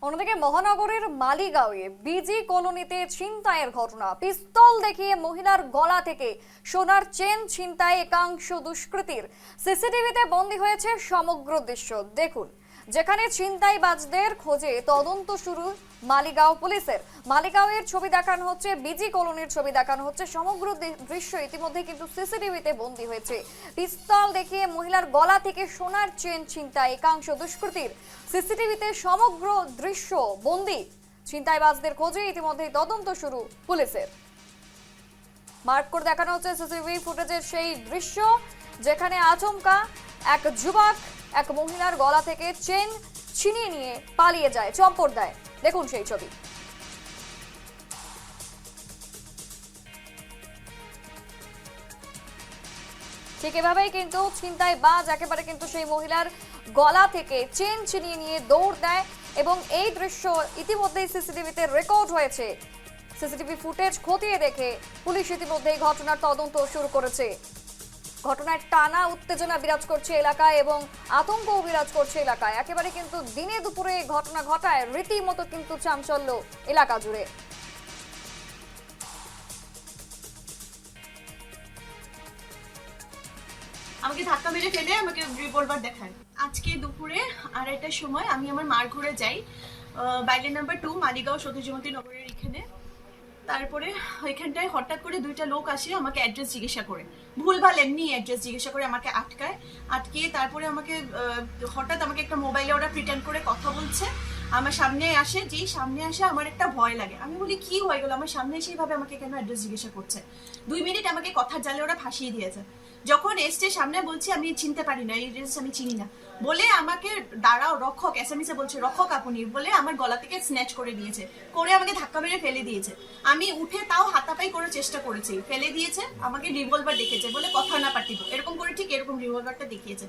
অন্যদিকে মহানগরের মালিগাঁওয়ে বিজি কলোনিতে ছিনতাইয়ের ঘটনা। পিস্তল দেখিয়ে মহিলার গলা থেকে সোনার চেন ছিনতাই একাংশ দুষ্কৃতীর। সিসিটিভিতে বন্দী হয়েছে সমগ্র দৃশ্য। দেখুন, যেখানে ছিনতাইবাজদের খোঁজে তদন্ত শুরু মালিগাঁও পুলিশের। মালিগাঁওয়ের ছবি দেখানো হচ্ছে, বিজি কলোনির ছবি দেখানো হচ্ছে। সমগ্র দৃশ্য ইতিমধ্যে কিন্তু সিসিটিভিতে বন্দী হয়েছে। পিস্তল দেখিয়ে মহিলার গলা থেকে সোনার চেন ছিনতাই একাংশ দুষ্কৃতীর। সিসিটিভিতে সমগ্র দৃশ্য বন্দী। ছিনতাইবাজদের খোঁজে ইতিমধ্যেই তদন্ত শুরু পুলিশের। মার্ক করে দেখানো হচ্ছে সিসিটিভি ফুটেজের সেই দৃশ্য, যেখানে আচমকা এক যুবক এক মহিলার গলা থেকে চেন ছিনিয়ে নিয়ে পালিয়ে যায়, চম্পট দেয়। দেখুন সেই ছবি। ঠিক এভাবেই কিন্তু ছিনতাইবাজ একেবারে কিন্তু সেই মহিলার গলা থেকে চেন ছিনিয়ে নিয়ে দৌড় দেয় এবং এই দৃশ্য ইতিমধ্যেই সিসিটিভিতে রেকর্ড হয়েছে। সিসিটিভি ফুটেজ খতিয়ে দেখে পুলিশ ইতিমধ্যেই ঘটনার তদন্ত শুরু করেছে। ঘটনায় টানা উত্তেজনা বিরাজ করছে এলাকায় এবং আতঙ্কও বিরাজ করছে এলাকায়। একেবারে কিন্তু দিনে দুপুরে ঘটনা ঘটায় রীতিমতো কিন্তু চাঞ্চল্য এলাকা জুড়ে। আমাকে ধাক্কা মেরে ফেলে আমাকে রিভলভার দেখায়। আজকে দুপুরে 2:30টার সময় আমি আমার মার ঘরে যাই, বাইলে নাম্বার 2 মালিগাঁও সতীজয়ন্তী নগরের এখানে। তারপরে ওইখানটায় হঠাৎ করে দুইটা লোক আসে, আমাকে অ্যাড্রেস জিজ্ঞাসা করে, ভুলভাল এমনি অ্যাড্রেস জিজ্ঞাসা করে আমাকে আটকিয়ে তারপরে আমাকে হঠাৎ আমাকে একটা মোবাইলে ওরা প্রিটেন্ড করে কথা বলছে। আমার সামনে আসে, আমার একটা ভয় লাগে। আমি বলি কি হয়ে গেল, আমার সামনে এসে এইভাবে আমাকে কেন অ্যাড্রেস জিজ্ঞাসা করছে। 2 মিনিট আমাকে কথার জালে ওরা ফাঁসিয়ে দিয়েছে। যখন এসছে সামনে বলছি আমি চিনতে পারি না, এই ড্রেস আমি চিনি না বলে আমাকে দাঁড়াও রক্ষক, এসএমএসে বলছে রক্ষক আপনি বলে আমার গলা থেকে স্ন্যাচ করে দিয়েছে, করে আমাকে ধাক্কা মেরে ফেলে দিয়েছে। আমি উঠে তাও হাতাপাই করার চেষ্টা করেছি, ফেলে দিয়েছে, আমাকে রিভলভার দেখেছে বলে কথা না পাঠিয়ে এরকম করে ঠিক এরকম রিভলভারটা দেখিয়েছে।